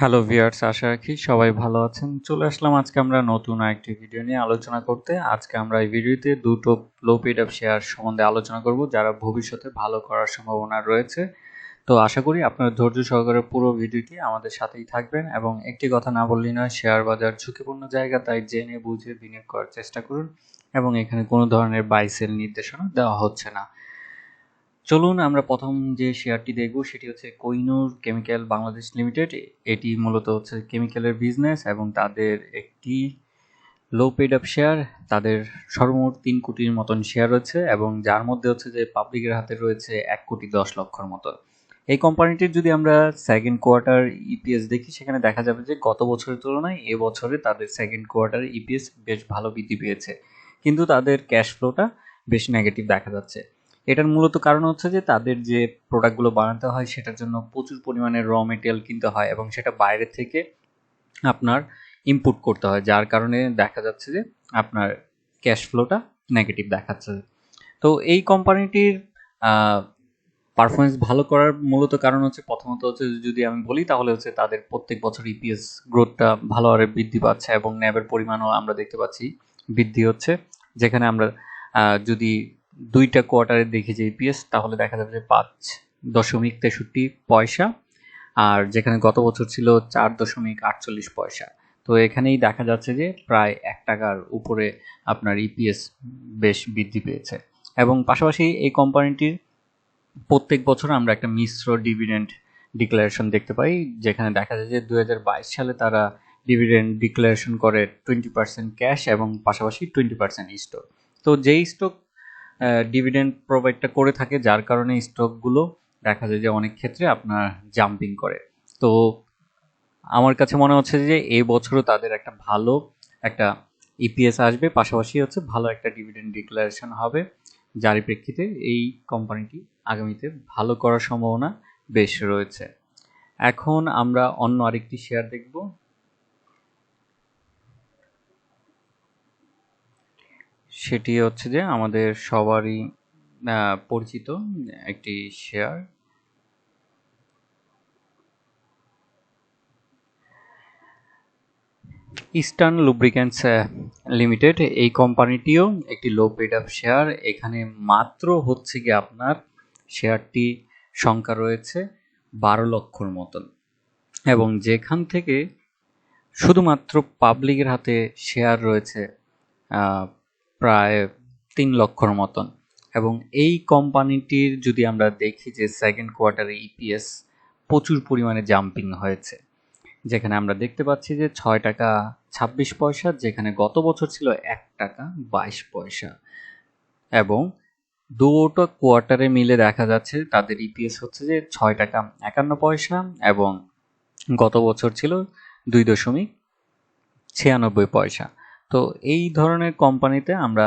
Hello viewers, আশা রাখি সবাই ভালো আছেন। চলে আসলাম আজকে আমরা নতুন আরেকটি ভিডিও নিয়ে আলোচনা করতে। আজকে আমরা এই ভিডিওতে দুটো লো পেইড আপ শেয়ার সম্বন্ধে আলোচনা করব যারা ভবিষ্যতে ভালো করার সম্ভাবনা রয়েছে। তো আশা করি আপনারা ধৈর্য সহকারে পুরো ভিডিওটি আমাদের সাথেই থাকবেন এবং একটি কথা না বললেই নয়, শেয়ার বাজার ঝুঁকিপূর্ণ জায়গা, তাই জেনে বুঝে বিনিয়োগ করার চেষ্টা করুন এবং এখানে কোনো ধরনের বাই সেল নির্দেশনা দেওয়া হচ্ছে না। চলুন আমরা প্রথম যে শেয়ারটি দেখব সেটি হচ্ছে কোহিনূর কেমিক্যাল বাংলাদেশ লিমিটেড। এটি মূলত হচ্ছে কেমিক্যালের বিজনেস এবং তাদের একটি লো পেইড আপ শেয়ার। তাদের সর্বমোট 3 কোটির মতন শেয়ার রয়েছে এবং যার মধ্যে হচ্ছে যে পাবলিকের হাতে রয়েছে 1,10,00,000 মতন। এই কোম্পানিটির যদি আমরা সেকেন্ড কোয়ার্টার ইপিএস দেখি, সেখানে দেখা যাবে যে গত বছরের তুলনায় এবছরে তাদের সেকেন্ড কোয়ার্টার ইপিএস বেশ ভালো বৃদ্ধি পেয়েছে, কিন্তু তাদের ক্যাশ ফ্লোটা বেশ নেগেটিভ দেখা যাচ্ছে। এটার মূলত কারণ হচ্ছে যে তাদের যে প্রোডাক্টগুলো বানাতে হয় সেটার জন্য প্রচুর পরিমাণে র মেটেরিয়াল কিনতে হয় এবং সেটা বাইরে থেকে আপনার ইনপুট করতে হয়, যার কারণে দেখা যাচ্ছে যে আপনার ক্যাশ ফ্লোটা নেগেটিভ দেখাচ্ছে। তো এই কোম্পানিটির পারফরমেন্স ভালো করার মূলত কারণ হচ্ছে, প্রথমত হচ্ছে যদি আমি বলি তাহলে হচ্ছে তাদের প্রত্যেক বছর ইপিএস গ্রোথটা ভালো হারে বৃদ্ধি পাচ্ছে এবং ন্যাবের পরিমাণও আমরা দেখতে পাচ্ছি বৃদ্ধি হচ্ছে। যেখানে আমরা যদি দুইটা কোয়ার্টারে দেখি যে ইপিএস, তাহলে দেখা যাবে যে 5.63 পয়সা, আর যেখানে গত বছর ছিল 4.48 পয়সা। তো এখানেই দেখা যাচ্ছে যে প্রায় 1 টাকার উপরে আপনার ইপিএস বেশ বৃদ্ধি পেয়েছে। এবং পাশাপাশি এই কোম্পানিটির প্রত্যেক বছর আমরা একটা মিশ্র ডিভিডেন্ড ডিক্লারেশন দেখতে পাই, যেখানে দেখা যায় যে 2022 সালে তারা ডিভিডেন্ড ডিক্লারেশন করে 20% ক্যাশ এবং পাশাপাশি 20% স্টক। তো যেই স্টক ডিভিডেন্ড প্রোভাইডটা করে থাকে, যার কারণে স্টকগুলো দেখা যায় যে অনেক ক্ষেত্রে আপনার জাম্পিং করে। তো আমার কাছে মনে হচ্ছে যে এই বছরও তাদের একটা ভালো একটা ইপিএস আসবে, পাশাপাশি হচ্ছে ভালো একটা ডিভিডেন্ড ডিক্লারেশন হবে, যার প্রেক্ষিতে এই কোম্পানিটি আগামীতে ভালো করার সম্ভাবনা বেশ রয়েছে। এখন আমরা অন্য আরেকটি শেয়ার দেখব, সেটি হচ্ছে যে আমাদের সবারই পরিচিত একটি শেয়ার, ইস্টার্ন লুব্রিক্যান্টস লিমিটেড। এই কোম্পানিটিও একটি লো পেইড আপ শেয়ার। এখানে মাত্র হচ্ছে গিয়ে আপনার শেয়ারটি সংখ্যা রয়েছে 12 লক্ষর মতন এবং যেখান থেকে শুধুমাত্র পাবলিকের হাতে শেয়ার রয়েছে প্রায় 3 লক্ষর মতন। এবং এই কোম্পানিটির যদি আমরা দেখি যে সেকেন্ড কোয়ার্টারে ইপিএস প্রচুর পরিমাণে জাম্পিং হয়েছে, যেখানে আমরা দেখতে পাচ্ছি যে 6 টাকা 26 পয়সা, যেখানে গত বছর ছিল 1 টাকা 22 পয়সা। এবং দুটো কোয়ার্টারে মিলে দেখা যাচ্ছে তাদের ইপিএস হচ্ছে যে 6 টাকা 51 পয়সা এবং গত বছর ছিল 2.96 পয়সা। তো এই ধরনের কোম্পানিতে আমরা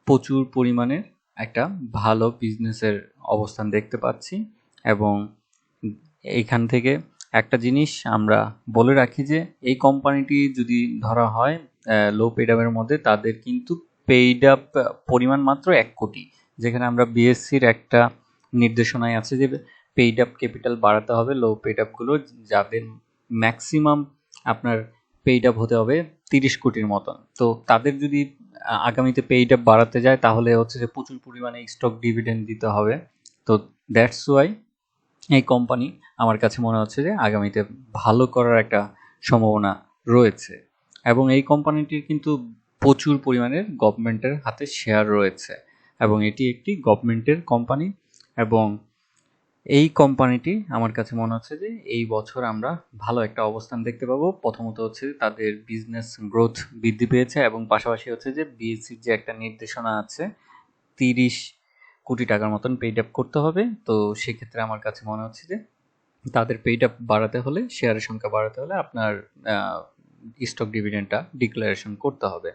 প্রচুর পরিমাণের একটা ভালো বিজনেসের অবস্থান দেখতে পাচ্ছি। এবং এইখান থেকে একটা জিনিস আমরা বলে রাখি যে এই কোম্পানিটি যদি ধরা হয় লো পেইড আপের মধ্যে, তাদের কিন্তু পেইড আপ পরিমাণ মাত্র 1 কোটি, যেখানে আমরা বিএসসির একটা নির্দেশনায় আছে যে পেইড আপ ক্যাপিটাল বাড়াতে হবে লো পেইড আপগুলো, যাদের ম্যাক্সিমাম আপনার পেইড আপ হতে হবে 30 কোটির মতন। তো তাদের যদি আগামীতে পেইড আপ বাড়াতে যায়, তাহলে হচ্ছে যে প্রচুর পরিমাণে স্টক ডিভিডেন্ড দিতে হবে। তো দ্যাটস ওয়াই এই কোম্পানি আমার কাছে মনে হচ্ছে যে আগামীতে ভালো করার একটা সম্ভাবনা রয়েছে। এবং এই কোম্পানিটির কিন্তু প্রচুর পরিমাণের গভর্নমেন্টের হাতে শেয়ার রয়েছে এবং এটি একটি গভর্নমেন্টের কোম্পানি। এবং এই কোম্পানিটি আমার কাছে মনে হচ্ছে যে এই বছর আমরা ভালো একটা অবস্থান দেখতে পাবো। প্রথমত হচ্ছে তাদের বিজনেস গ্রোথ বৃদ্ধি পেয়েছে এবং পাশাপাশি হচ্ছে যে বিএসসির যে একটা নির্দেশনা আছে 30 কোটি টাকার মতন পেইড আপ করতে হবে। তো সেক্ষেত্রে আমার কাছে মনে হচ্ছে যে তাদের পেইড আপ বাড়াতে হলে, শেয়ারের সংখ্যা বাড়াতে হলে আপনার স্টক ডিভিডেন্ডটা ডিক্লারেশন করতে হবে।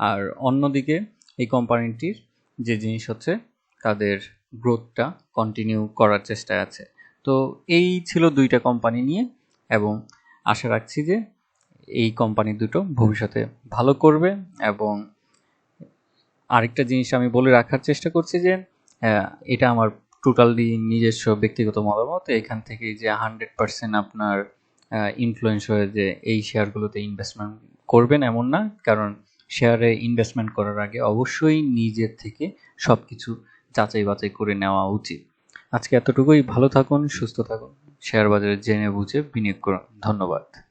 আর অন্যদিকে এই কোম্পানিটির যে জিনিস হচ্ছে তাদের গ্রোথটা কন্টিনিউ করার চেষ্টায় আছে। তো এই ছিল দুইটা কোম্পানি নিয়ে, এবং আশা রাখছি যে এই কোম্পানি দুটো ভবিষ্যতে ভালো করবে। এবং আরেকটা জিনিস আমি বলে রাখার চেষ্টা করছি যে এটা আমার টোটালি নিজস্ব ব্যক্তিগত মতামত। এখান থেকে যে 100% আপনার ইনফ্লুয়েন্স হয়ে যে এই শেয়ারগুলোতে ইনভেস্টমেন্ট করবেন এমন না, কারণ শেয়ারে ইনভেস্টমেন্ট করার আগে অবশ্যই নিজের থেকে সবকিছু যাচাই বাছাই করে নেওয়া উচিত। আজকে এতটুকুই। ভালো থাকুন, সুস্থ থাকুন, শেয়ার বাজারে জেনে বুঝে বিনিয়োগ করুন। ধন্যবাদ।